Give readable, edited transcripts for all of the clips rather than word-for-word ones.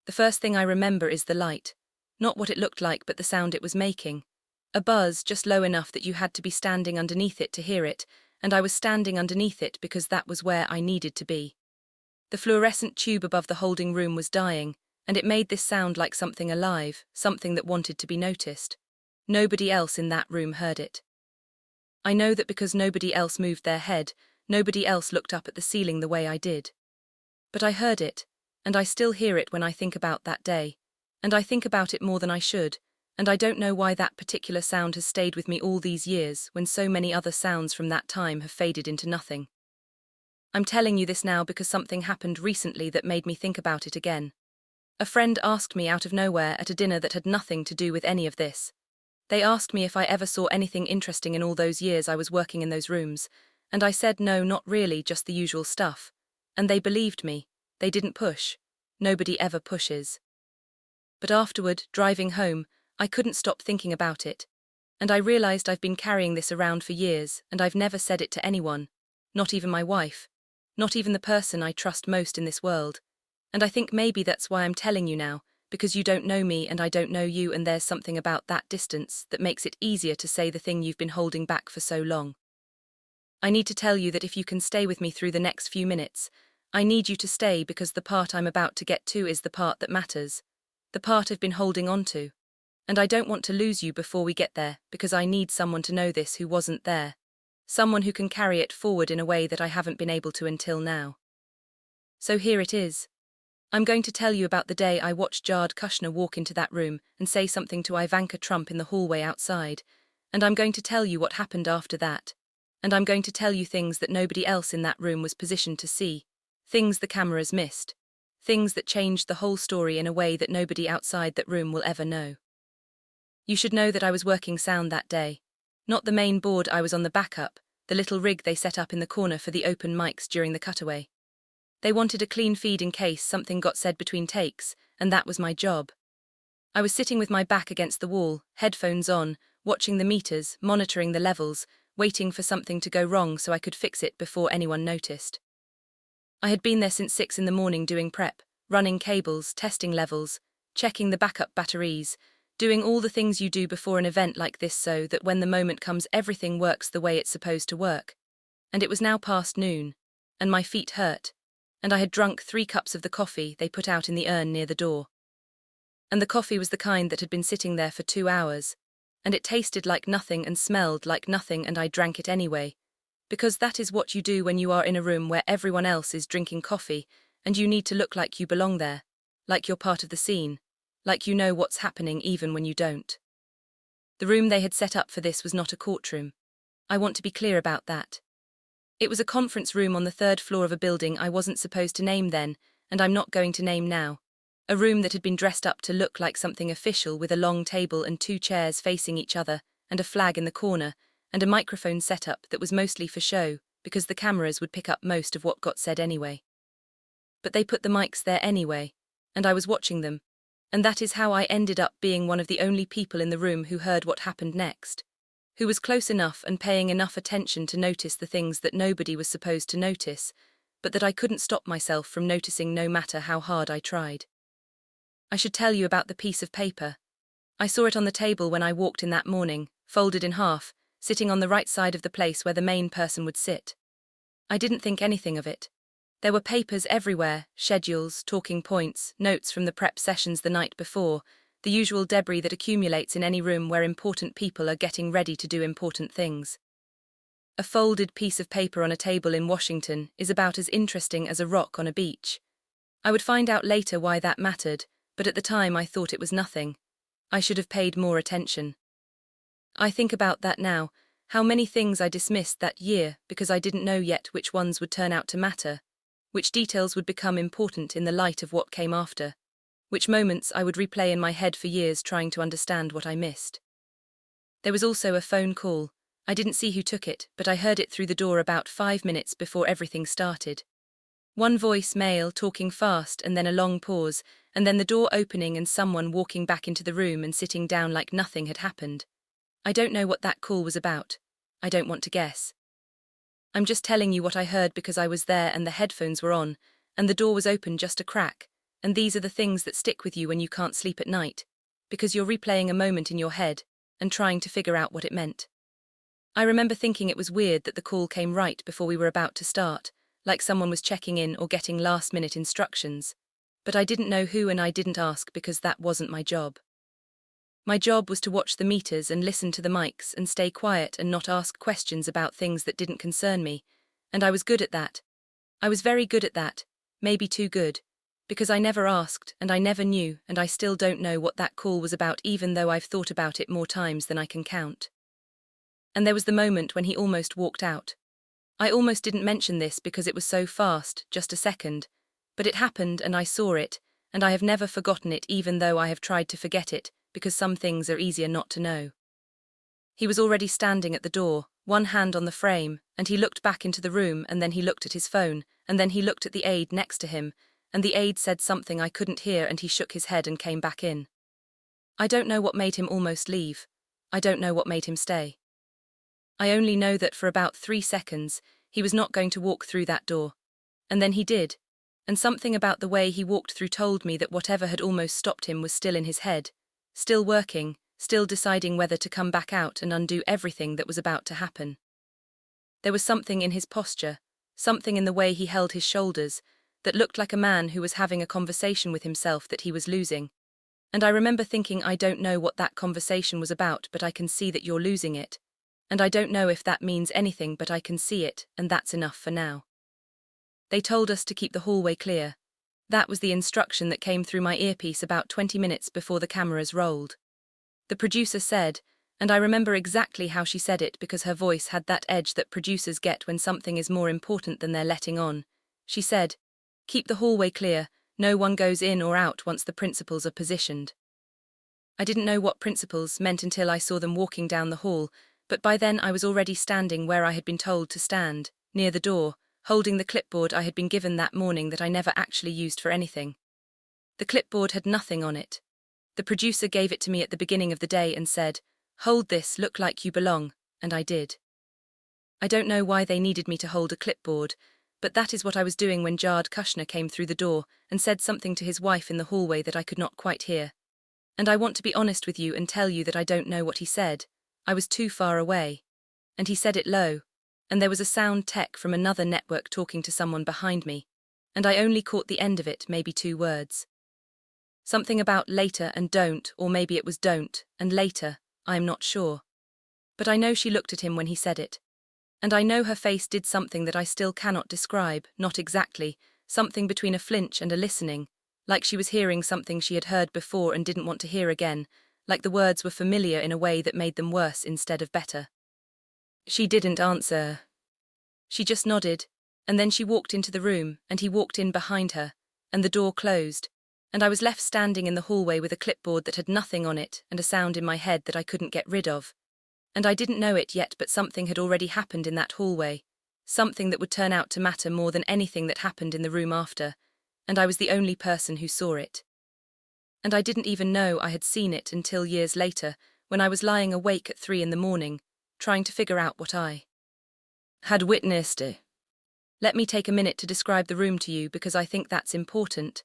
The first thing I remember is the light. Not what it looked like, but the sound it was making. A buzz just low enough that you had to be standing underneath it to hear it, and I was standing underneath it because that was where I needed to be. The fluorescent tube above the holding room was dying, and it made this sound like something alive, something that wanted to be noticed. Nobody else in that room heard it. I know that because nobody else moved their head, nobody else looked up at the ceiling the way I did. But I heard it, and I still hear it when I think about that day, and I think about it more than I should, and I don't know why that particular sound has stayed with me all these years when so many other sounds from that time have faded into nothing. I'm telling you this now because something happened recently that made me think about it again. A friend asked me out of nowhere at a dinner that had nothing to do with any of this. They asked me if I ever saw anything interesting in all those years I was working in those rooms, and I said no, not really, just the usual stuff. And they believed me. They didn't push. Nobody ever pushes. But afterward, driving home, I couldn't stop thinking about it. And I realized I've been carrying this around for years, and I've never said it to anyone, not even my wife, not even the person I trust most in this world. And I think maybe that's why I'm telling you now, because you don't know me and I don't know you, and there's something about that distance that makes it easier to say the thing you've been holding back for so long. I need to tell you that if you can stay with me through the next few minutes, I need you to stay, because the part I'm about to get to is the part that matters, the part I've been holding on to. And I don't want to lose you before we get there, because I need someone to know this who wasn't there. Someone who can carry it forward in a way that I haven't been able to until now. So here it is. I'm going to tell you about the day I watched Jared Kushner walk into that room and say something to Ivanka Trump in the hallway outside. And I'm going to tell you what happened after that. And I'm going to tell you things that nobody else in that room was positioned to see. Things the cameras missed. Things that changed the whole story in a way that nobody outside that room will ever know. You should know that I was working sound that day. Not the main board, I was on the backup, the little rig they set up in the corner for the open mics during the cutaway. They wanted a clean feed in case something got said between takes, and that was my job. I was sitting with my back against the wall, headphones on, watching the meters, monitoring the levels, waiting for something to go wrong so I could fix it before anyone noticed. I had been there since 6 in the morning doing prep, running cables, testing levels, checking the backup batteries, doing all the things you do before an event like this so that when the moment comes everything works the way it's supposed to work. And it was now past noon, and my feet hurt, and I had drunk 3 cups of the coffee they put out in the urn near the door. And the coffee was the kind that had been sitting there for 2 hours, and it tasted like nothing and smelled like nothing, and I drank it anyway, because that is what you do when you are in a room where everyone else is drinking coffee, and you need to look like you belong there, like you're part of the scene, like you know what's happening even when you don't. The room they had set up for this was not a courtroom. I want to be clear about that. It was a conference room on the 3rd floor of a building I wasn't supposed to name then, and I'm not going to name now. A room that had been dressed up to look like something official, with a long table and 2 chairs facing each other, and a flag in the corner, and a microphone setup that was mostly for show, because the cameras would pick up most of what got said anyway. But they put the mics there anyway, and I was watching them, and that is how I ended up being one of the only people in the room who heard what happened next, who was close enough and paying enough attention to notice the things that nobody was supposed to notice, but that I couldn't stop myself from noticing no matter how hard I tried. I should tell you about the piece of paper. I saw it on the table when I walked in that morning, folded in half, sitting on the right side of the place where the main person would sit. I didn't think anything of it. There were papers everywhere, schedules, talking points, notes from the prep sessions the night before, the usual debris that accumulates in any room where important people are getting ready to do important things. A folded piece of paper on a table in Washington is about as interesting as a rock on a beach. I would find out later why that mattered, but at the time I thought it was nothing. I should have paid more attention. I think about that now, how many things I dismissed that year because I didn't know yet which ones would turn out to matter, which details would become important in the light of what came after, which moments I would replay in my head for years trying to understand what I missed. There was also a phone call. I didn't see who took it, but I heard it through the door about 5 minutes before everything started. One voice, male, talking fast, and then a long pause, and then the door opening and someone walking back into the room and sitting down like nothing had happened. I don't know what that call was about. I don't want to guess. I'm just telling you what I heard because I was there and the headphones were on, and the door was open just a crack, and these are the things that stick with you when you can't sleep at night, because you're replaying a moment in your head and trying to figure out what it meant. I remember thinking it was weird that the call came right before we were about to start, like someone was checking in or getting last-minute instructions. But I didn't know who and I didn't ask because that wasn't my job. My job was to watch the meters and listen to the mics and stay quiet and not ask questions about things that didn't concern me, and I was good at that. I was very good at that, maybe too good, because I never asked and I never knew, and I still don't know what that call was about even though I've thought about it more times than I can count. And there was the moment when he almost walked out. I almost didn't mention this because it was so fast, just a second, but it happened and I saw it, and I have never forgotten it even though I have tried to forget it, because some things are easier not to know. He was already standing at the door, one hand on the frame, and he looked back into the room and then he looked at his phone, and then he looked at the aide next to him, and the aide said something I couldn't hear and he shook his head and came back in. I don't know what made him almost leave. I don't know what made him stay. I only know that for about 3 seconds, he was not going to walk through that door. And then he did. And something about the way he walked through told me that whatever had almost stopped him was still in his head, still working, still deciding whether to come back out and undo everything that was about to happen. There was something in his posture, something in the way he held his shoulders, that looked like a man who was having a conversation with himself that he was losing. And I remember thinking, I don't know what that conversation was about, but I can see that you're losing it. And I don't know if that means anything, but I can see it, and that's enough for now. They told us to keep the hallway clear. That was the instruction that came through my earpiece about 20 minutes before the cameras rolled. The producer said, and I remember exactly how she said it because her voice had that edge that producers get when something is more important than they're letting on. She said, "Keep the hallway clear, no one goes in or out once the principals are positioned." I didn't know what principals meant until I saw them walking down the hall, but by then I was already standing where I had been told to stand, near the door, holding the clipboard I had been given that morning that I never actually used for anything. The clipboard had nothing on it. The producer gave it to me at the beginning of the day and said, "Hold this, look like you belong," and I did. I don't know why they needed me to hold a clipboard, but that is what I was doing when Jared Kushner came through the door and said something to his wife in the hallway that I could not quite hear. And I want to be honest with you and tell you that I don't know what he said. I was too far away. And he said it low, and there was a sound tech from another network talking to someone behind me, and I only caught the end of it, maybe 2 words. Something about later and don't, or maybe it was don't and later, I am not sure. But I know she looked at him when he said it. And I know her face did something that I still cannot describe, not exactly, something between a flinch and a listening, like she was hearing something she had heard before and didn't want to hear again, like the words were familiar in a way that made them worse instead of better. She didn't answer. She just nodded, and then she walked into the room, and he walked in behind her, and the door closed, and I was left standing in the hallway with a clipboard that had nothing on it and a sound in my head that I couldn't get rid of. And I didn't know it yet, but something had already happened in that hallway, something that would turn out to matter more than anything that happened in the room after, and I was the only person who saw it. And I didn't even know I had seen it until years later, when I was lying awake at 3 in the morning, trying to figure out what I had witnessed. Let me take a minute to describe the room to you because I think that's important.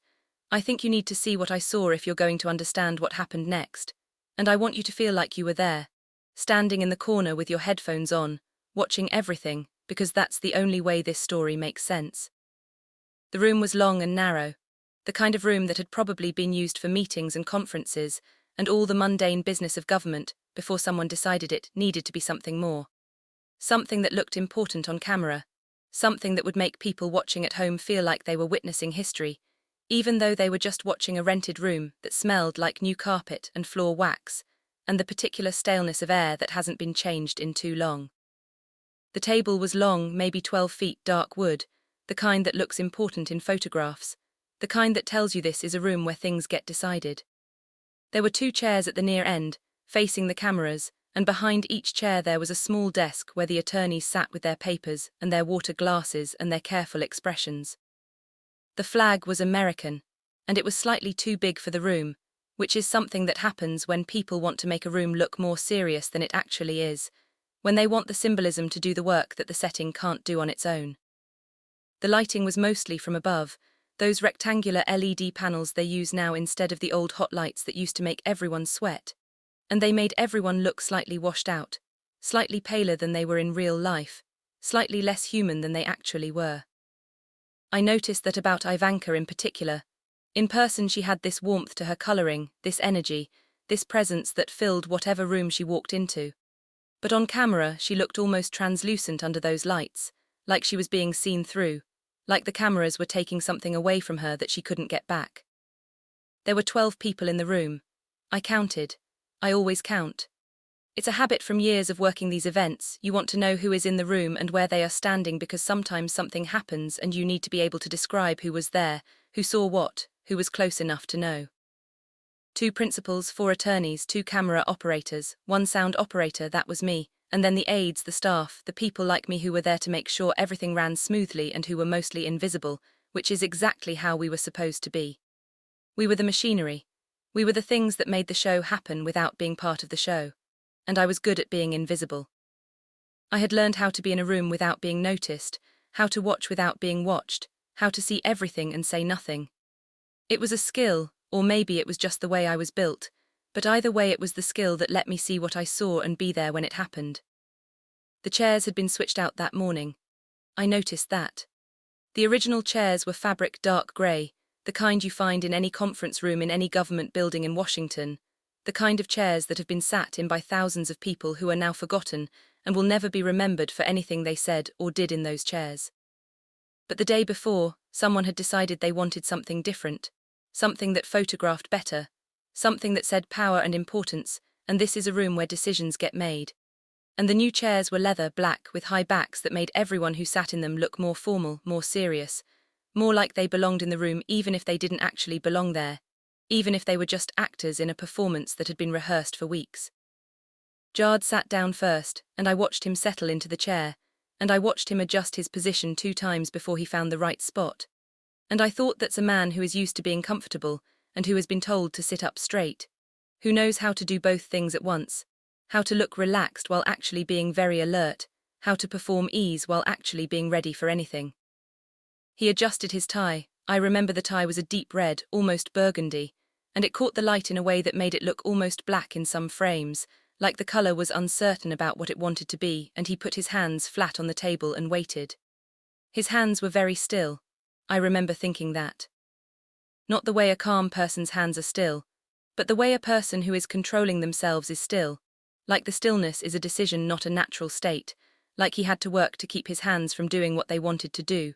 I think you need to see what I saw if you're going to understand what happened next, and I want you to feel like you were there, standing in the corner with your headphones on, watching everything, because that's the only way this story makes sense. The room was long and narrow, the kind of room that had probably been used for meetings and conferences and all the mundane business of government before someone decided it needed to be something more. Something that looked important on camera, something that would make people watching at home feel like they were witnessing history, even though they were just watching a rented room that smelled like new carpet and floor wax, and the particular staleness of air that hasn't been changed in too long. The table was long, maybe 12 feet, dark wood, the kind that looks important in photographs, the kind that tells you this is a room where things get decided. There were 2 chairs at the near end, facing the cameras, and behind each chair there was a small desk where the attorneys sat with their papers and their water glasses and their careful expressions. The flag was American, and it was slightly too big for the room, which is something that happens when people want to make a room look more serious than it actually is, when they want the symbolism to do the work that the setting can't do on its own. The lighting was mostly from above, those rectangular LED panels they use now instead of the old hot lights that used to make everyone sweat. And they made everyone look slightly washed out, slightly paler than they were in real life, slightly less human than they actually were. I noticed that about Ivanka in particular. In person she had this warmth to her coloring, this energy, this presence that filled whatever room she walked into. But on camera she looked almost translucent under those lights, like she was being seen through, like the cameras were taking something away from her that she couldn't get back. There were 12 people in the room. I counted. I always count. It's a habit from years of working these events. You want to know who is in the room and where they are standing because sometimes something happens and you need to be able to describe who was there, who saw what, who was close enough to know. 2 principals, 4 attorneys, 2 camera operators, 1 sound operator, that was me, and then the aides, the staff, the people like me who were there to make sure everything ran smoothly and who were mostly invisible, which is exactly how we were supposed to be. We were the machinery. We were the things that made the show happen without being part of the show. And I was good at being invisible. I had learned how to be in a room without being noticed, how to watch without being watched, how to see everything and say nothing. It was a skill, or maybe it was just the way I was built, but either way it was the skill that let me see what I saw and be there when it happened. The chairs had been switched out that morning. I noticed that. The original chairs were fabric dark grey, the kind you find in any conference room in any government building in Washington, the kind of chairs that have been sat in by thousands of people who are now forgotten and will never be remembered for anything they said or did in those chairs. But the day before, someone had decided they wanted something different, something that photographed better, something that said power and importance, and this is a room where decisions get made. And the new chairs were leather, black, with high backs that made everyone who sat in them look more formal, more serious, more like they belonged in the room even if they didn't actually belong there, even if they were just actors in a performance that had been rehearsed for weeks. Jared sat down first, and I watched him settle into the chair, and I watched him adjust his position 2 times before he found the right spot. And I thought that's a man who is used to being comfortable, and who has been told to sit up straight, who knows how to do both things at once, how to look relaxed while actually being very alert, how to perform ease while actually being ready for anything. He adjusted his tie. I remember the tie was a deep red, almost burgundy, and it caught the light in a way that made it look almost black in some frames, like the color was uncertain about what it wanted to be, and he put his hands flat on the table and waited. His hands were very still. I remember thinking that. Not the way a calm person's hands are still, but the way a person who is controlling themselves is still, like the stillness is a decision, not a natural state, like he had to work to keep his hands from doing what they wanted to do,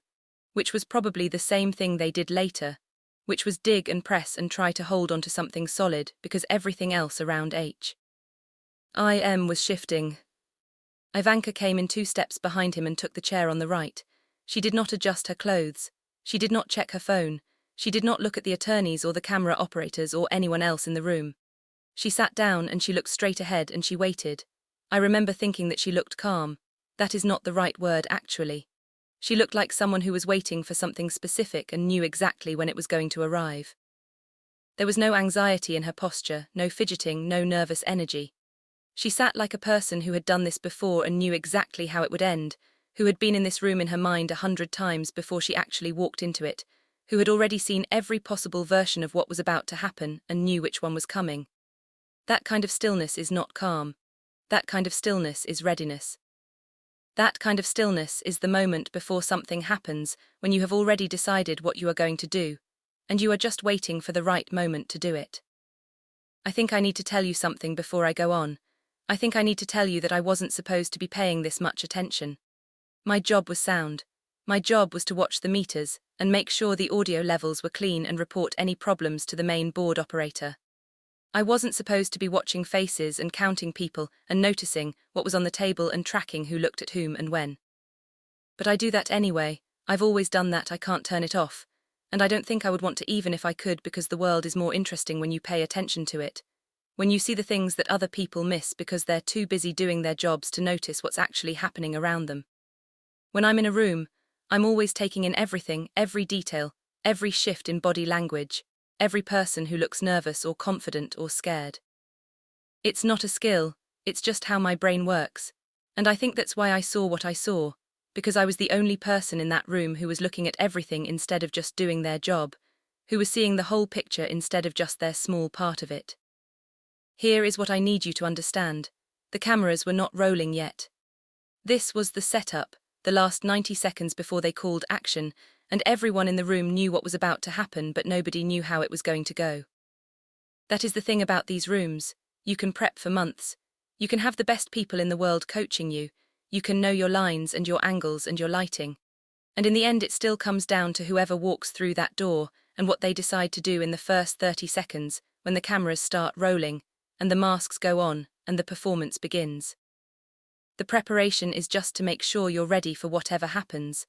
which was probably the same thing they did later, which was dig and press and try to hold onto something solid because everything else around was shifting. Ivanka came in 2 steps behind him and took the chair on the right. She did not adjust her clothes. She did not check her phone. She did not look at the attorneys or the camera operators or anyone else in the room. She sat down and she looked straight ahead and she waited. I remember thinking that she looked calm. That is not the right word, actually. She looked like someone who was waiting for something specific and knew exactly when it was going to arrive. There was no anxiety in her posture, no fidgeting, no nervous energy. She sat like a person who had done this before and knew exactly how it would end, who had been in this room in her mind 100 times before she actually walked into it, who had already seen every possible version of what was about to happen and knew which one was coming. That kind of stillness is not calm. That kind of stillness is readiness. That kind of stillness is the moment before something happens, when you have already decided what you are going to do, and you are just waiting for the right moment to do it. I think I need to tell you something before I go on. I think I need to tell you that I wasn't supposed to be paying this much attention. My job was sound. My job was to watch the meters and make sure the audio levels were clean and report any problems to the main board operator. I wasn't supposed to be watching faces and counting people and noticing what was on the table and tracking who looked at whom and when. But I do that anyway. I've always done that. I can't turn it off. And I don't think I would want to even if I could, because the world is more interesting when you pay attention to it. When you see the things that other people miss because they're too busy doing their jobs to notice what's actually happening around them. When I'm in a room, I'm always taking in everything, every detail, every shift in body language, every person who looks nervous or confident or scared. It's not a skill, it's just how my brain works, and I think that's why I saw what I saw, because I was the only person in that room who was looking at everything instead of just doing their job, who was seeing the whole picture instead of just their small part of it. Here is what I need you to understand. The cameras were not rolling yet. This was the setup, the last 90 seconds before they called action, and everyone in the room knew what was about to happen, but nobody knew how it was going to go. That is the thing about these rooms. You can prep for months. You can have the best people in the world coaching you. You can know your lines and your angles and your lighting. And in the end, it still comes down to whoever walks through that door and what they decide to do in the first 30 seconds when the cameras start rolling and the masks go on and the performance begins. The preparation is just to make sure you're ready for whatever happens,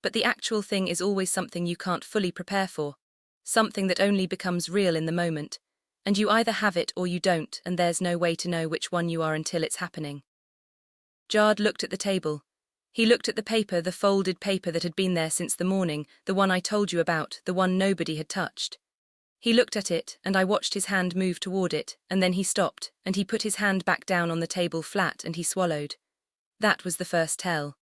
but the actual thing is always something you can't fully prepare for, something that only becomes real in the moment, and you either have it or you don't, and there's no way to know which one you are until it's happening. Jared looked at the table. He looked at the paper, the folded paper that had been there since the morning, the one I told you about, the one nobody had touched. He looked at it, and I watched his hand move toward it, and then he stopped, and he put his hand back down on the table flat, and he swallowed. That was the first tell.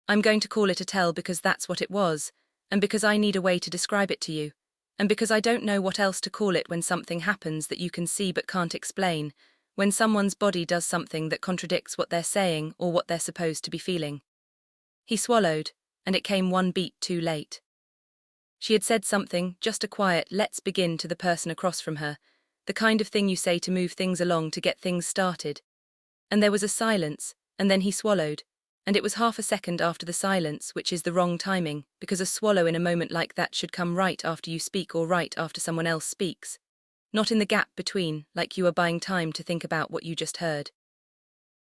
I'm going to call it a tell because that's what it was, and because I need a way to describe it to you, and because I don't know what else to call it when something happens that you can see but can't explain, when someone's body does something that contradicts what they're saying or what they're supposed to be feeling. He swallowed, and it came one beat too late. She had said something, just a quiet "let's begin" to the person across from her, the kind of thing you say to move things along to get things started. And there was a silence, and then he swallowed, and it was half a second after the silence, which is the wrong timing, because a swallow in a moment like that should come right after you speak or right after someone else speaks, not in the gap between, like you are buying time to think about what you just heard.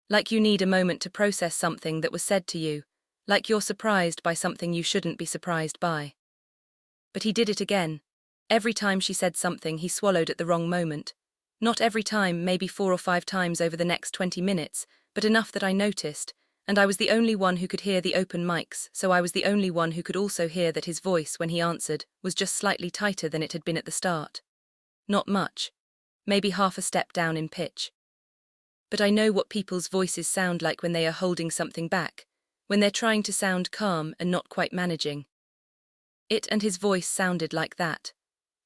Like you need a moment to process something that was said to you, like you're surprised by something you shouldn't be surprised by. But he did it again. Every time she said something, he swallowed at the wrong moment. Not every time, maybe 4 or 5 times over the next 20 minutes, but enough that I noticed, and I was the only one who could hear the open mics, so I was the only one who could also hear that his voice, when he answered, was just slightly tighter than it had been at the start. Not much. Maybe half a step down in pitch. But I know what people's voices sound like when they are holding something back, when they're trying to sound calm and not quite managing. It and his voice sounded like that.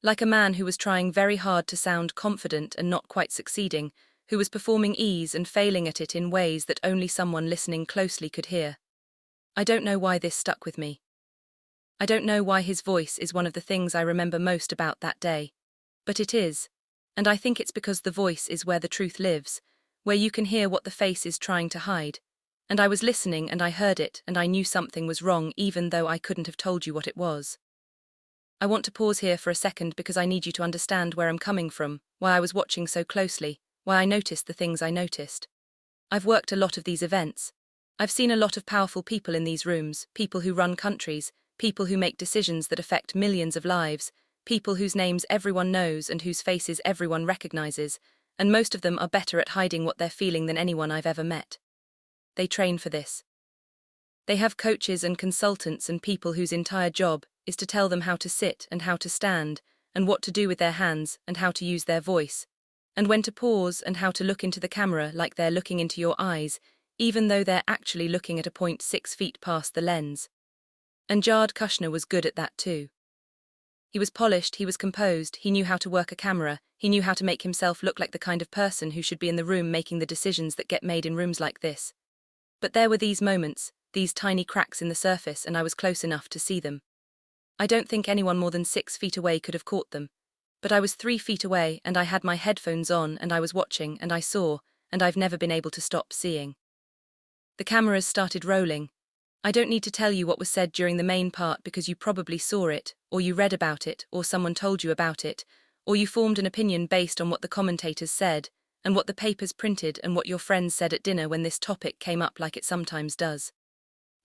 Like a man who was trying very hard to sound confident and not quite succeeding, who was performing ease and failing at it in ways that only someone listening closely could hear. I don't know why this stuck with me. I don't know why his voice is one of the things I remember most about that day. But it is. And I think it's because the voice is where the truth lives, where you can hear what the face is trying to hide. And I was listening and I heard it and I knew something was wrong even though I couldn't have told you what it was. I want to pause here for a second because I need you to understand where I'm coming from, why I was watching so closely, why I noticed the things I noticed. I've worked a lot of these events. I've seen a lot of powerful people in these rooms, people who run countries, people who make decisions that affect millions of lives, people whose names everyone knows and whose faces everyone recognizes, and most of them are better at hiding what they're feeling than anyone I've ever met. They train for this. They have coaches and consultants and people whose entire job is to tell them how to sit and how to stand, and what to do with their hands and how to use their voice, and when to pause and how to look into the camera like they're looking into your eyes, even though they're actually looking at a point 6 feet past the lens. And Jared Kushner was good at that too. He was polished, he was composed, he knew how to work a camera, he knew how to make himself look like the kind of person who should be in the room making the decisions that get made in rooms like this. But there were these moments, these tiny cracks in the surface, and I was close enough to see them. I don't think anyone more than 6 feet away could have caught them. But I was 3 feet away, and I had my headphones on, and I was watching, and I saw, and I've never been able to stop seeing. The cameras started rolling. I don't need to tell you what was said during the main part because you probably saw it, or you read about it, or someone told you about it, or you formed an opinion based on what the commentators said, and what the papers printed and what your friends said at dinner when this topic came up like it sometimes does.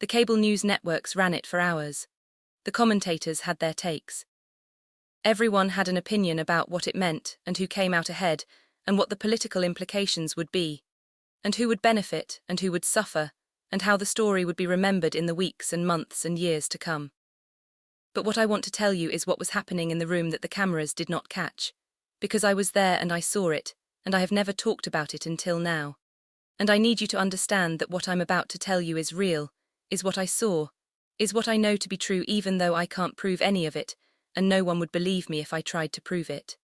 The cable news networks ran it for hours. The commentators had their takes. Everyone had an opinion about what it meant and who came out ahead and what the political implications would be, and who would benefit and who would suffer, and how the story would be remembered in the weeks and months and years to come. But what I want to tell you is what was happening in the room that the cameras did not catch, because I was there and I saw it, and I have never talked about it until now. And I need you to understand that what I'm about to tell you is real, is what I saw, is what I know to be true even though I can't prove any of it, and no one would believe me if I tried to prove it.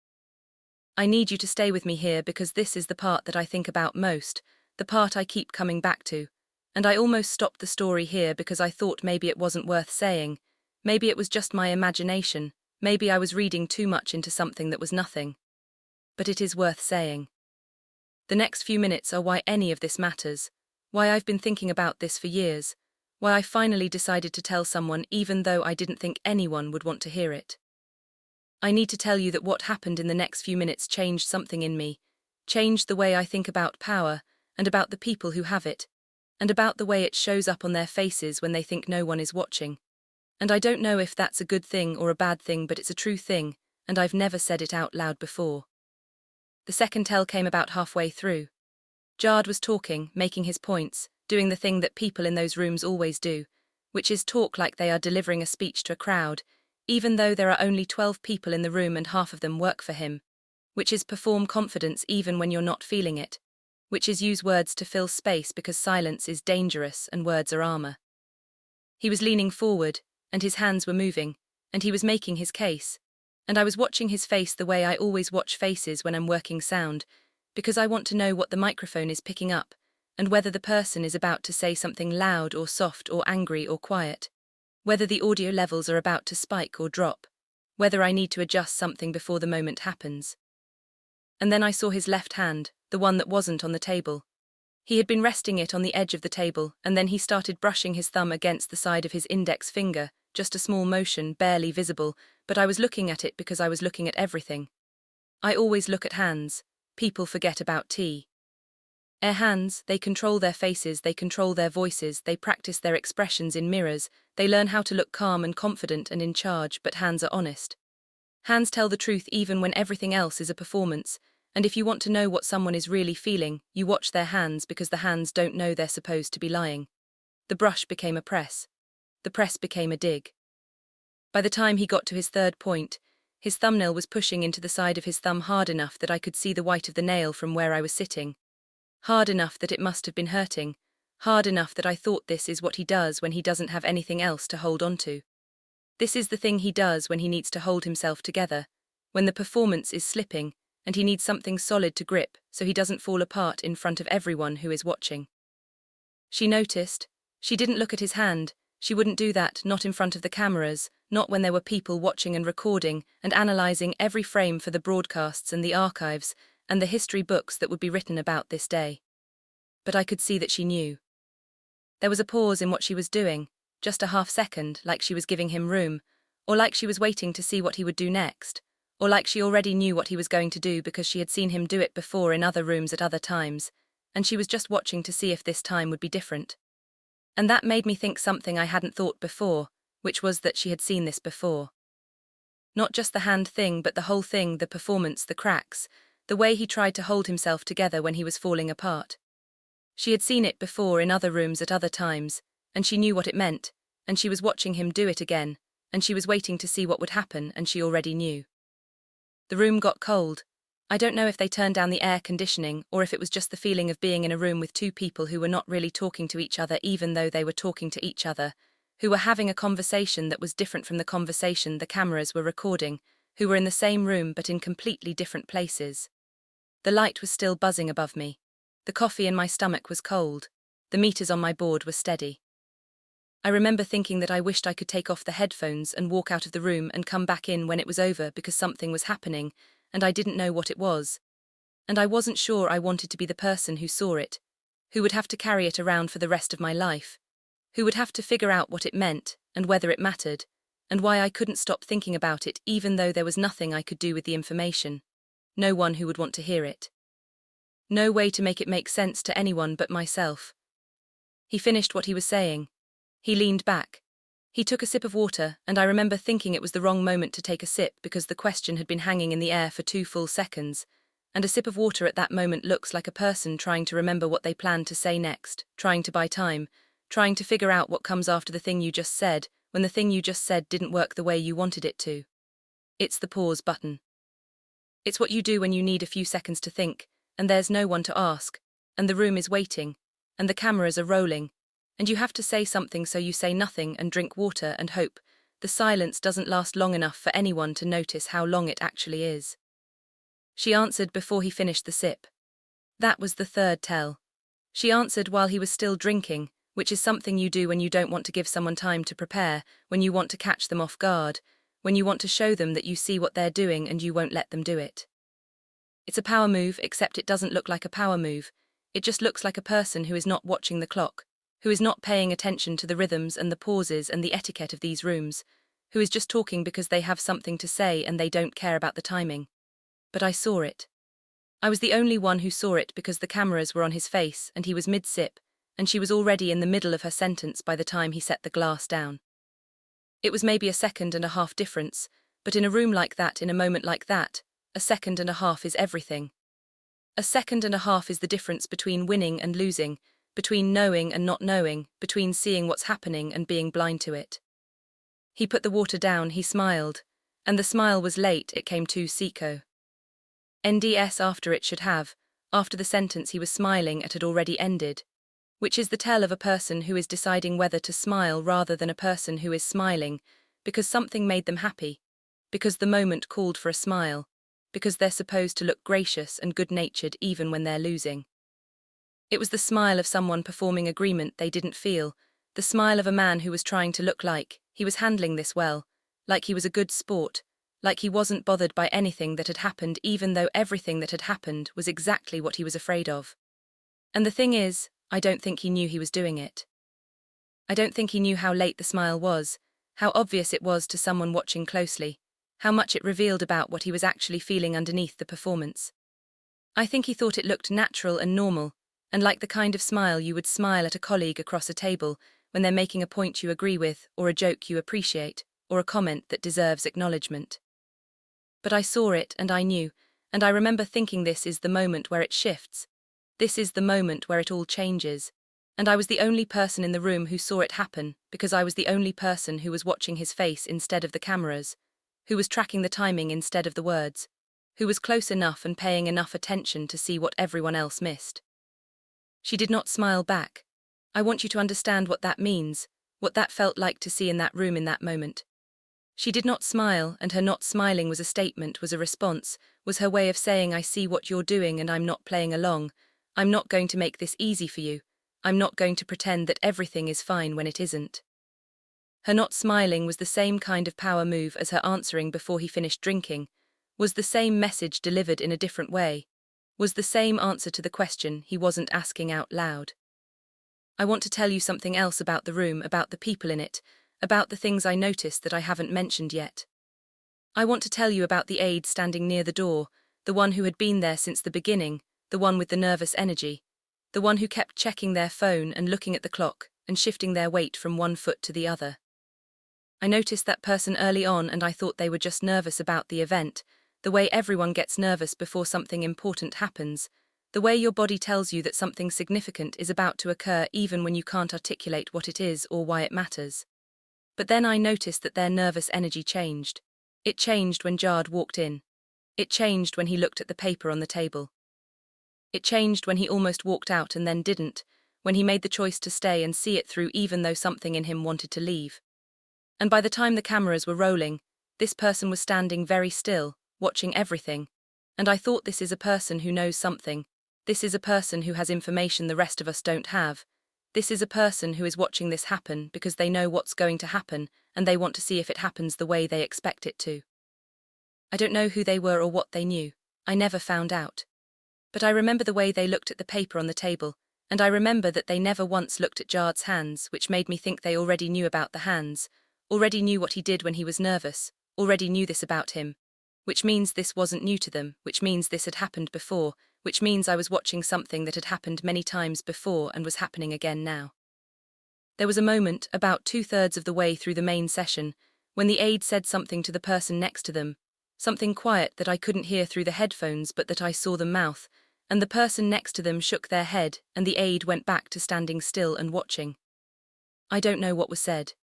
I need you to stay with me here because this is the part that I think about most, the part I keep coming back to, and I almost stopped the story here because I thought maybe it wasn't worth saying, maybe it was just my imagination, maybe I was reading too much into something that was nothing. But it is worth saying. The next few minutes are why any of this matters, why I've been thinking about this for years, why I finally decided to tell someone even though I didn't think anyone would want to hear it. I need to tell you that what happened in the next few minutes changed something in me, changed the way I think about power, and about the people who have it, and about the way it shows up on their faces when they think no one is watching. And I don't know if that's a good thing or a bad thing, but it's a true thing, and I've never said it out loud before. The second tell came about halfway through. Jared was talking, making his points, doing the thing that people in those rooms always do, which is talk like they are delivering a speech to a crowd, even though there are only 12 people in the room and half of them work for him, which is perform confidence even when you're not feeling it, which is use words to fill space because silence is dangerous and words are armor. He was leaning forward, and his hands were moving, and he was making his case, and I was watching his face the way I always watch faces when I'm working sound, because I want to know what the microphone is picking up, and whether the person is about to say something loud or soft or angry or quiet, whether the audio levels are about to spike or drop, whether I need to adjust something before the moment happens. And then I saw his left hand, the one that wasn't on the table. He had been resting it on the edge of the table, and then he started brushing his thumb against the side of his index finger, just a small motion, barely visible, but I was looking at it because I was looking at everything. I always look at hands. People forget about tea. Hands, they control their faces, they control their voices, they practice their expressions in mirrors, they learn how to look calm and confident and in charge, but hands are honest. Hands tell the truth even when everything else is a performance, and if you want to know what someone is really feeling, you watch their hands because the hands don't know they're supposed to be lying. The brush became a press. The press became a dig. By the time he got to his third point, his thumbnail was pushing into the side of his thumb hard enough that I could see the white of the nail from where I was sitting. Hard enough that it must have been hurting. Hard enough that I thought this is what he does when he doesn't have anything else to hold on to. This is the thing he does when he needs to hold himself together, when the performance is slipping, and he needs something solid to grip so he doesn't fall apart in front of everyone who is watching. She noticed. She didn't look at his hand. She wouldn't do that, not in front of the cameras, not when there were people watching and recording and analyzing every frame for the broadcasts and the archives and the history books that would be written about this day. But I could see that she knew. There was a pause in what she was doing, just a half second, like she was giving him room, or like she was waiting to see what he would do next, or like she already knew what he was going to do because she had seen him do it before in other rooms at other times, and she was just watching to see if this time would be different. And that made me think something I hadn't thought before, which was that she had seen this before. Not just the hand thing, but the whole thing, the performance, the cracks, the way he tried to hold himself together when he was falling apart. She had seen it before in other rooms at other times, and she knew what it meant, and she was watching him do it again, and she was waiting to see what would happen, and she already knew. The room got cold. I don't know if they turned down the air conditioning or if it was just the feeling of being in a room with two people who were not really talking to each other even though they were talking to each other, who were having a conversation that was different from the conversation the cameras were recording, who were in the same room but in completely different places. The light was still buzzing above me. The coffee in my stomach was cold. The meters on my board were steady. I remember thinking that I wished I could take off the headphones and walk out of the room and come back in when it was over because something was happening, and I didn't know what it was. And I wasn't sure I wanted to be the person who saw it, who would have to carry it around for the rest of my life, who would have to figure out what it meant and whether it mattered, and why I couldn't stop thinking about it even though there was nothing I could do with the information. No one who would want to hear it. No way to make it make sense to anyone but myself. He finished what he was saying. He leaned back. He took a sip of water, and I remember thinking it was the wrong moment to take a sip because the question had been hanging in the air for 2 full seconds, and a sip of water at that moment looks like a person trying to remember what they planned to say next, trying to buy time, trying to figure out what comes after the thing you just said, when the thing you just said didn't work the way you wanted it to. It's the pause button. It's what you do when you need a few seconds to think, and there's no one to ask, and the room is waiting, and the cameras are rolling, And you have to say something, so you say nothing and drink water and hope. The silence doesn't last long enough for anyone to notice how long it actually is. She answered before he finished the sip. That was the third tell. She answered while he was still drinking, which is something you do when you don't want to give someone time to prepare, when you want to catch them off guard, when you want to show them that you see what they're doing and you won't let them do it. It's a power move, except it doesn't look like a power move. It just looks like a person who is not watching the clock, who is not paying attention to the rhythms and the pauses and the etiquette of these rooms, who is just talking because they have something to say and they don't care about the timing. But I saw it. I was the only one who saw it because the cameras were on his face and he was mid-sip, and she was already in the middle of her sentence by the time he set the glass down. It was maybe a second and a half difference, but in a room like that, in a moment like that, a second and a half is everything. A second and a half is the difference between winning and losing, between knowing and not knowing, between seeing what's happening and being blind to it. He put the water down, he smiled, and the smile was late, it came too seco. NDS after it should have, after the sentence he was smiling at had already ended, which is the tell of a person who is deciding whether to smile rather than a person who is smiling, because something made them happy, because the moment called for a smile, because they're supposed to look gracious and good-natured even when they're losing. It was the smile of someone performing agreement they didn't feel, the smile of a man who was trying to look like he was handling this well, like he was a good sport, like he wasn't bothered by anything that had happened, even though everything that had happened was exactly what he was afraid of. And the thing is, I don't think he knew he was doing it. I don't think he knew how late the smile was, how obvious it was to someone watching closely, how much it revealed about what he was actually feeling underneath the performance. I think he thought it looked natural and normal, and like the kind of smile you would smile at a colleague across a table when they're making a point you agree with, or a joke you appreciate, or a comment that deserves acknowledgement. But I saw it and I knew, and I remember thinking, this is the moment where it shifts. This is the moment where it all changes. And I was the only person in the room who saw it happen, because I was the only person who was watching his face instead of the cameras, who was tracking the timing instead of the words, who was close enough and paying enough attention to see what everyone else missed. She did not smile back. I want you to understand what that means, what that felt like to see in that room in that moment. She did not smile, and her not smiling was a statement, was a response, was her way of saying, I see what you're doing and I'm not playing along. I'm not going to make this easy for you. I'm not going to pretend that everything is fine when it isn't. Her not smiling was the same kind of power move as her answering before he finished drinking, was the same message delivered in a different way, was the same answer to the question he wasn't asking out loud. I want to tell you something else about the room, about the people in it, about the things I noticed that I haven't mentioned yet. I want to tell you about the aide standing near the door, the one who had been there since the beginning, the one with the nervous energy, the one who kept checking their phone and looking at the clock and shifting their weight from one foot to the other. I noticed that person early on and I thought they were just nervous about the event, the way everyone gets nervous before something important happens, the way your body tells you that something significant is about to occur even when you can't articulate what it is or why it matters. But then I noticed that their nervous energy changed. It changed when Jared walked in. It changed when he looked at the paper on the table. It changed when he almost walked out and then didn't, when he made the choice to stay and see it through even though something in him wanted to leave. And by the time the cameras were rolling, this person was standing very still, watching everything. And I thought, this is a person who knows something. This is a person who has information the rest of us don't have. This is a person who is watching this happen because they know what's going to happen and they want to see if it happens the way they expect it to. I don't know who they were or what they knew. I never found out. But I remember the way they looked at the paper on the table, and I remember that they never once looked at Jared's hands, which made me think they already knew about the hands, already knew what he did when he was nervous, already knew this about him, which means this wasn't new to them, which means this had happened before, which means I was watching something that had happened many times before and was happening again now. There was a moment, about 2/3 of the way through the main session, when the aide said something to the person next to them, something quiet that I couldn't hear through the headphones but that I saw them mouth, and the person next to them shook their head and the aide went back to standing still and watching. I don't know what was said.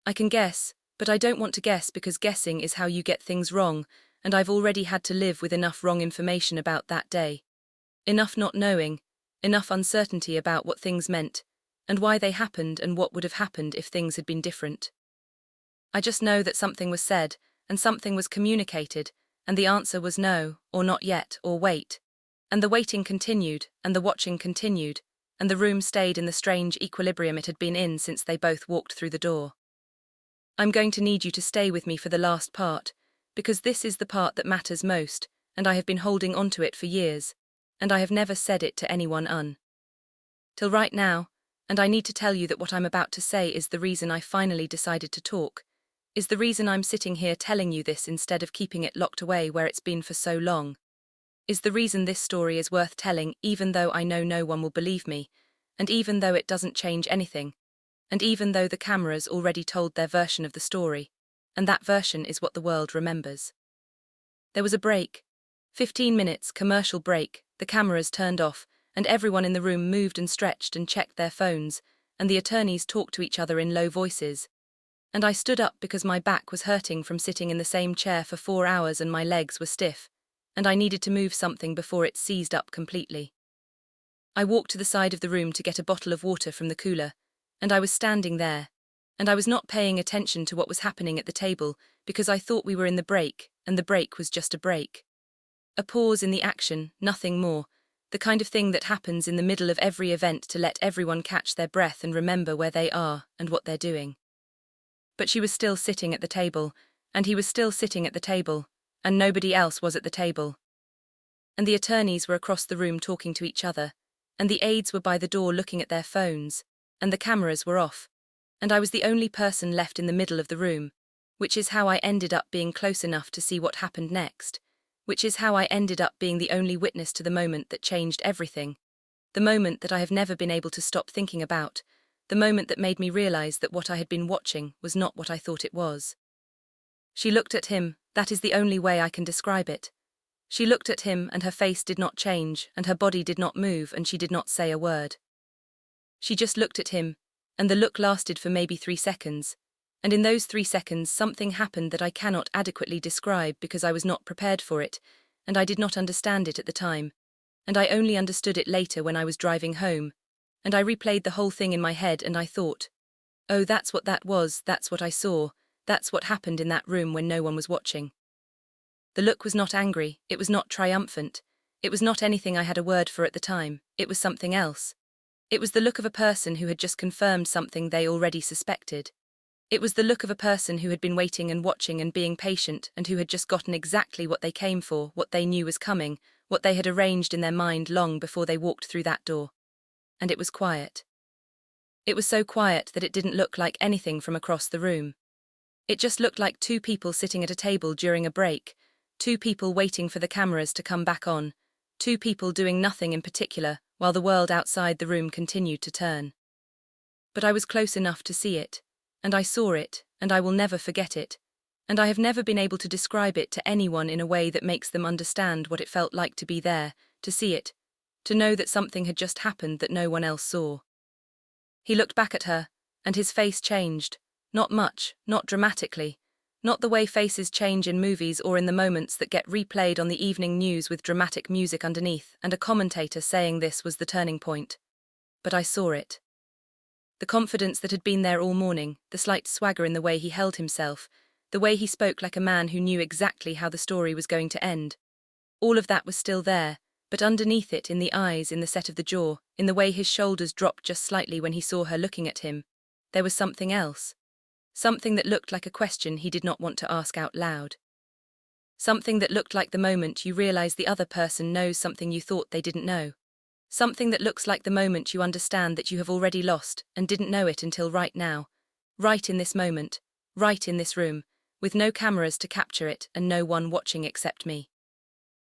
I can guess, but I don't want to guess because guessing is how you get things wrong, and I've already had to live with enough wrong information about that day. Enough not knowing, enough uncertainty about what things meant, and why they happened and what would have happened if things had been different. I just know that something was said, and something was communicated, and the answer was no, or not yet, or wait. And the waiting continued, and the watching continued, and the room stayed in the strange equilibrium it had been in since they both walked through the door. I'm going to need you to stay with me for the last part, because this is the part that matters most, and I have been holding onto it for years, and I have never said it to anyone till right now, and I need to tell you that what I'm about to say is the reason I finally decided to talk, is the reason I'm sitting here telling you this instead of keeping it locked away where it's been for so long, is the reason this story is worth telling even though I know no one will believe me, and even though it doesn't change anything, and even though the cameras already told their version of the story, and that version is what the world remembers. There was a break. 15 minutes, commercial break, the cameras turned off, and everyone in the room moved and stretched and checked their phones, and the attorneys talked to each other in low voices. And I stood up because my back was hurting from sitting in the same chair for 4 hours and my legs were stiff, and I needed to move something before it seized up completely. I walked to the side of the room to get a bottle of water from the cooler, and I was standing there, and I was not paying attention to what was happening at the table because I thought we were in the break, and the break was just a break. A pause in the action, nothing more, the kind of thing that happens in the middle of every event to let everyone catch their breath and remember where they are and what they're doing. But she was still sitting at the table, and he was still sitting at the table, and nobody else was at the table. And the attorneys were across the room talking to each other, and the aides were by the door looking at their phones, and the cameras were off, and I was the only person left in the middle of the room, which is how I ended up being close enough to see what happened next, which is how I ended up being the only witness to the moment that changed everything, the moment that I have never been able to stop thinking about, the moment that made me realize that what I had been watching was not what I thought it was. She looked at him, that is the only way I can describe it. She looked at him and her face did not change, and her body did not move, and she did not say a word. She just looked at him, and the look lasted for maybe 3 seconds, and in those 3 seconds something happened that I cannot adequately describe because I was not prepared for it, and I did not understand it at the time, and I only understood it later when I was driving home, and I replayed the whole thing in my head and I thought, oh, that's what that was, that's what I saw, that's what happened in that room when no one was watching. The look was not angry, it was not triumphant, it was not anything I had a word for at the time, it was something else. It was the look of a person who had just confirmed something they already suspected. It was the look of a person who had been waiting and watching and being patient and who had just gotten exactly what they came for, what they knew was coming, what they had arranged in their mind long before they walked through that door. And it was quiet. It was so quiet that it didn't look like anything from across the room. It just looked like 2 people sitting at a table during a break, 2 people waiting for the cameras to come back on, 2 people doing nothing in particular while the world outside the room continued to turn. But I was close enough to see it, and I saw it, and I will never forget it, and I have never been able to describe it to anyone in a way that makes them understand what it felt like to be there, to see it, to know that something had just happened that no one else saw. He looked back at her, and his face changed, not much, not dramatically, not the way faces change in movies or in the moments that get replayed on the evening news with dramatic music underneath and a commentator saying this was the turning point. But I saw it. The confidence that had been there all morning, the slight swagger in the way he held himself, the way he spoke like a man who knew exactly how the story was going to end. All of that was still there, but underneath it, in the eyes, in the set of the jaw, in the way his shoulders dropped just slightly when he saw her looking at him, there was something else. Something that looked like a question he did not want to ask out loud. Something that looked like the moment you realize the other person knows something you thought they didn't know. Something that looks like the moment you understand that you have already lost and didn't know it until right now, right in this moment, right in this room, with no cameras to capture it and no one watching except me.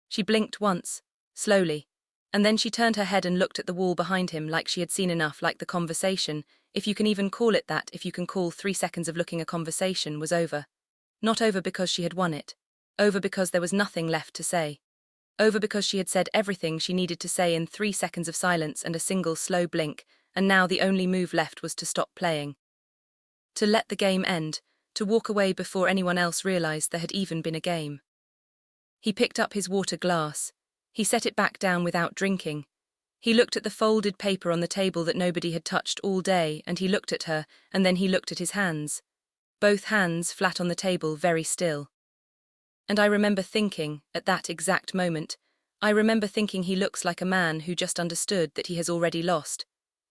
She blinked once, slowly, and then she turned her head and looked at the wall behind him like she had seen enough, like the conversation, if you can even call it that, if you can call 3 seconds of looking a conversation, was over. Not over because she had won it, over because there was nothing left to say. Over because she had said everything she needed to say in 3 seconds of silence and a single slow blink, and now the only move left was to stop playing. To let the game end, to walk away before anyone else realized there had even been a game. He picked up his water glass. He set it back down without drinking. He looked at the folded paper on the table that nobody had touched all day, and he looked at her, and then he looked at his hands. Both hands flat on the table, very still. And I remember thinking, at that exact moment, I remember thinking he looks like a man who just understood that he has already lost,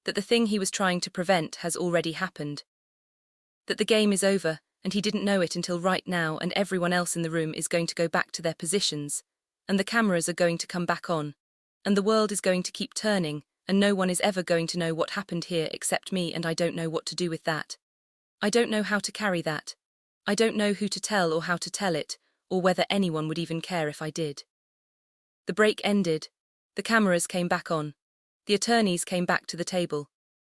that the thing he was trying to prevent has already happened. That the game is over, and he didn't know it until right now, and everyone else in the room is going to go back to their positions, and the cameras are going to come back on, and the world is going to keep turning, and no one is ever going to know what happened here except me, and I don't know what to do with that. I don't know how to carry that. I don't know who to tell or how to tell it, or whether anyone would even care if I did. The break ended. The cameras came back on. The attorneys came back to the table.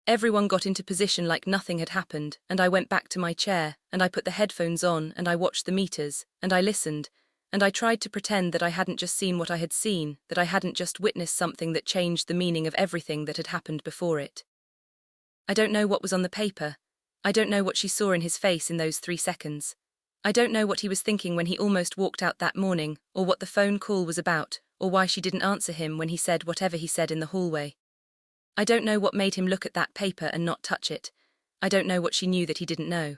Everyone got into position like nothing had happened, and I went back to my chair, and I put the headphones on, and I watched the meters, and I listened, and I tried to pretend that I hadn't just seen what I had seen, that I hadn't just witnessed something that changed the meaning of everything that had happened before it. I don't know what was on the paper. I don't know what she saw in his face in those 3 seconds. I don't know what he was thinking when he almost walked out that morning, or what the phone call was about, or why she didn't answer him when he said whatever he said in the hallway. I don't know what made him look at that paper and not touch it. I don't know what she knew that he didn't know.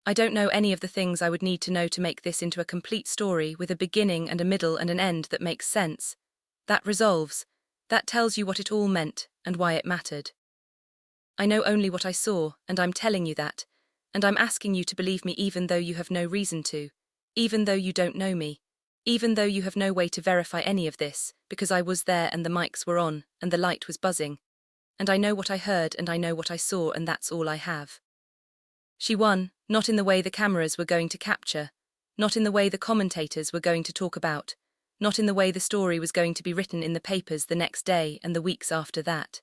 I don't know any of the things I would need to know to make this into a complete story with a beginning and a middle and an end that makes sense, that resolves, that tells you what it all meant and why it mattered. I know only what I saw, and I'm telling you that, and I'm asking you to believe me even though you have no reason to, even though you don't know me, even though you have no way to verify any of this, because I was there and the mics were on, and the light was buzzing. And I know what I heard and I know what I saw, and that's all I have. She won, not in the way the cameras were going to capture, not in the way the commentators were going to talk about, not in the way the story was going to be written in the papers the next day and the weeks after that.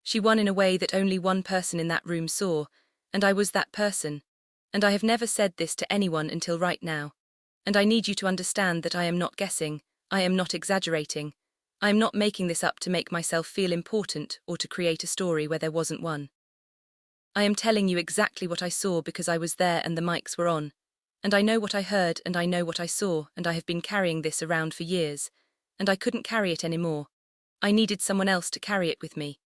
She won in a way that only one person in that room saw, and I was that person, and I have never said this to anyone until right now, and I need you to understand that I am not guessing, I am not exaggerating, I am not making this up to make myself feel important or to create a story where there wasn't one. I am telling you exactly what I saw because I was there and the mics were on, and I know what I heard and I know what I saw, and I have been carrying this around for years, and I couldn't carry it anymore. I needed someone else to carry it with me.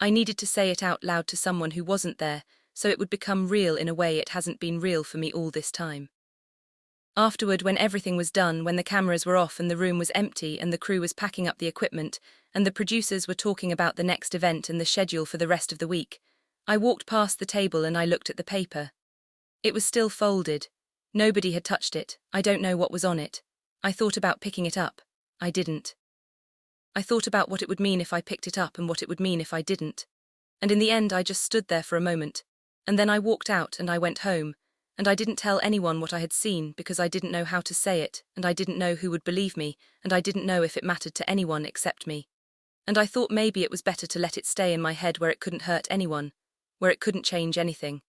I needed to say it out loud to someone who wasn't there, so it would become real in a way it hasn't been real for me all this time. Afterward, when everything was done, when the cameras were off and the room was empty and the crew was packing up the equipment, and the producers were talking about the next event and the schedule for the rest of the week, I walked past the table and I looked at the paper. It was still folded. Nobody had touched it. I don't know what was on it. I thought about picking it up. I didn't. I thought about what it would mean if I picked it up and what it would mean if I didn't. And in the end I just stood there for a moment, and then I walked out and I went home, and I didn't tell anyone what I had seen because I didn't know how to say it, and I didn't know who would believe me, and I didn't know if it mattered to anyone except me. And I thought maybe it was better to let it stay in my head where it couldn't hurt anyone, where it couldn't change anything.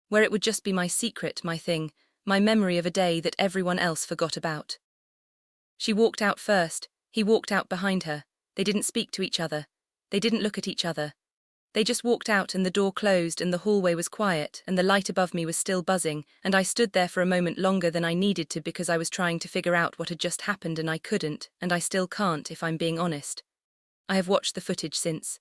Where it would just be my secret, my thing, my memory of a day that everyone else forgot about. She walked out first. He walked out behind her. They didn't speak to each other. They didn't look at each other. They just walked out and the door closed and the hallway was quiet and the light above me was still buzzing, and I stood there for a moment longer than I needed to because I was trying to figure out what had just happened, and I couldn't, and I still can't if I'm being honest. I have watched the footage since.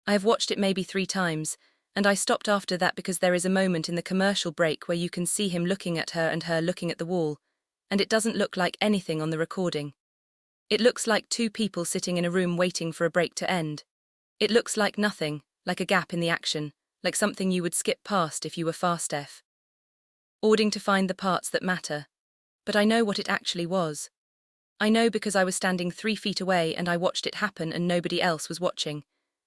I have watched it maybe 3 times, and I stopped after that because there is a moment in the commercial break where you can see him looking at her and her looking at the wall, and it doesn't look like anything on the recording. It looks like 2 people sitting in a room waiting for a break to end. It looks like nothing, like a gap in the action, like something you would skip past if you were fast F. Ordering to find the parts that matter. But I know what it actually was. I know because I was standing 3 feet away and I watched it happen and nobody else was watching.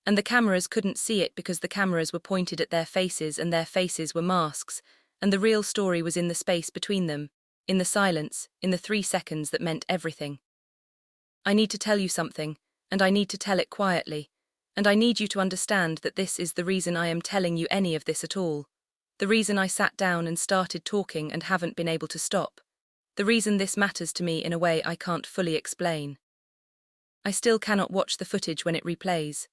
And the cameras couldn't see it because the cameras were pointed at their faces and their faces were masks, and the real story was in the space between them, in the silence, in the 3 seconds that meant everything. I need to tell you something, and I need to tell it quietly, and I need you to understand that this is the reason I am telling you any of this at all, the reason I sat down and started talking and haven't been able to stop, the reason this matters to me in a way I can't fully explain. I still cannot watch the footage when it replays.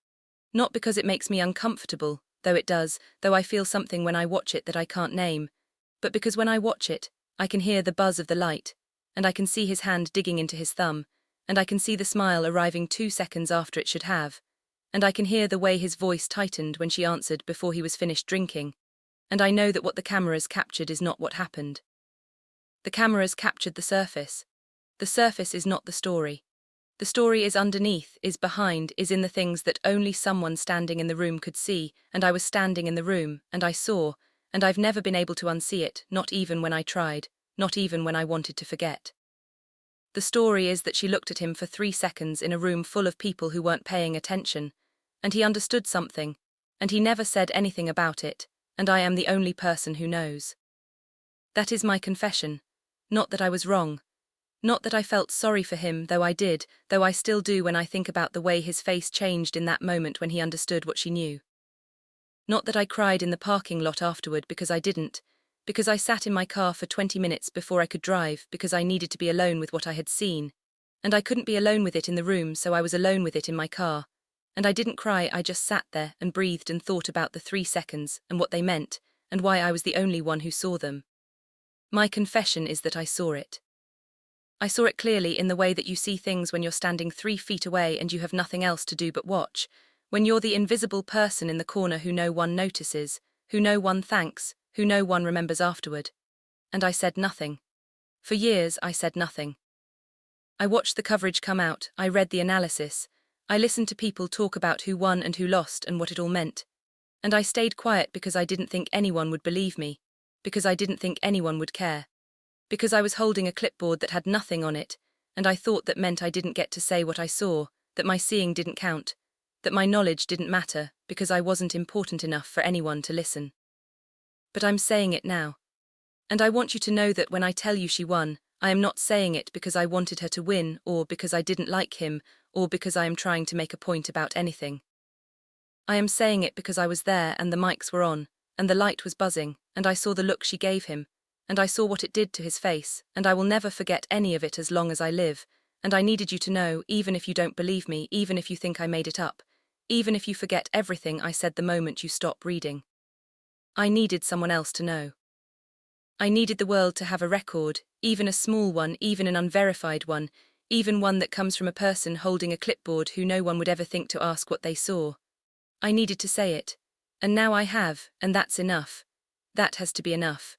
Not because it makes me uncomfortable, though it does, though I feel something when I watch it that I can't name, but because when I watch it, I can hear the buzz of the light, and I can see his hand digging into his thumb, and I can see the smile arriving 2 seconds after it should have, and I can hear the way his voice tightened when she answered before he was finished drinking, and I know that what the cameras captured is not what happened. The cameras captured the surface. The surface is not the story. The story is underneath, is behind, is in the things that only someone standing in the room could see, and I was standing in the room, and I saw, and I've never been able to unsee it, not even when I tried, not even when I wanted to forget. The story is that she looked at him for 3 seconds in a room full of people who weren't paying attention, and he understood something, and he never said anything about it, and I am the only person who knows. That is my confession, not that I was wrong. Not that I felt sorry for him, though I did, though I still do when I think about the way his face changed in that moment when he understood what she knew. Not that I cried in the parking lot afterward, because I didn't, because I sat in my car for 20 minutes before I could drive, because I needed to be alone with what I had seen, and I couldn't be alone with it in the room, so I was alone with it in my car, and I didn't cry, I just sat there and breathed and thought about the 3 seconds and what they meant, and why I was the only one who saw them. My confession is that I saw it. I saw it clearly in the way that you see things when you're standing 3 feet away and you have nothing else to do but watch, when you're the invisible person in the corner who no one notices, who no one thanks, who no one remembers afterward. And I said nothing. For years I said nothing. I watched the coverage come out, I read the analysis, I listened to people talk about who won and who lost and what it all meant. And I stayed quiet because I didn't think anyone would believe me, because I didn't think anyone would care. Because I was holding a clipboard that had nothing on it, and I thought that meant I didn't get to say what I saw, that my seeing didn't count, that my knowledge didn't matter, because I wasn't important enough for anyone to listen. But I'm saying it now. And I want you to know that when I tell you she won, I am not saying it because I wanted her to win, or because I didn't like him, or because I am trying to make a point about anything. I am saying it because I was there and the mics were on, and the light was buzzing, and I saw the look she gave him, and I saw what it did to his face, and I will never forget any of it as long as I live, and I needed you to know, even if you don't believe me, even if you think I made it up, even if you forget everything I said the moment you stop reading. I needed someone else to know. I needed the world to have a record, even a small one, even an unverified one, even one that comes from a person holding a clipboard who no one would ever think to ask what they saw. I needed to say it, and now I have, and that's enough. That has to be enough.